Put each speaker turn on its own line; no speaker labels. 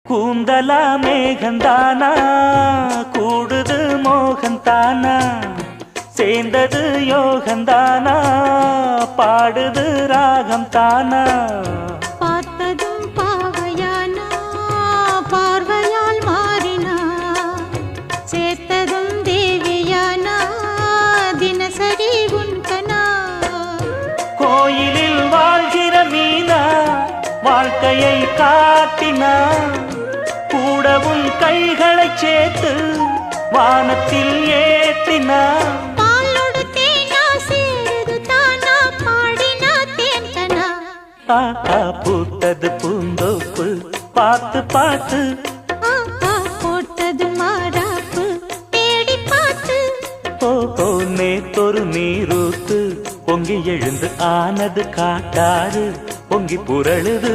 கூந்தலா மேகந்தானா கூடுது மோகந்தானா சேர்ந்தது யோகந்தானா பாடுது ராகம் தானா
பார்த்ததும் பாவையானா பார்வையால் மாறினா சேர்த்ததும் தேவியானா தினசரி உன்கனா
கோயிலில் வாழ்கிற மீனா வாழ்க்கையை காட்டினா கூடவும் கைகளை சேர்த்து வானத்தில் ஏற்றினா
பாலோடு தேனா சேருது தானா பாடினா தேன்கனா
பூத்தது பூந்தோப்பு பார்த்து பார்த்து
போட்டது மாறாப்பு தேடி பார்த்து
ஓ நேத்தொரு நீரூத்து பொங்கி எழுந்து ஆனது காட்டாறு பொங்கி புரளுது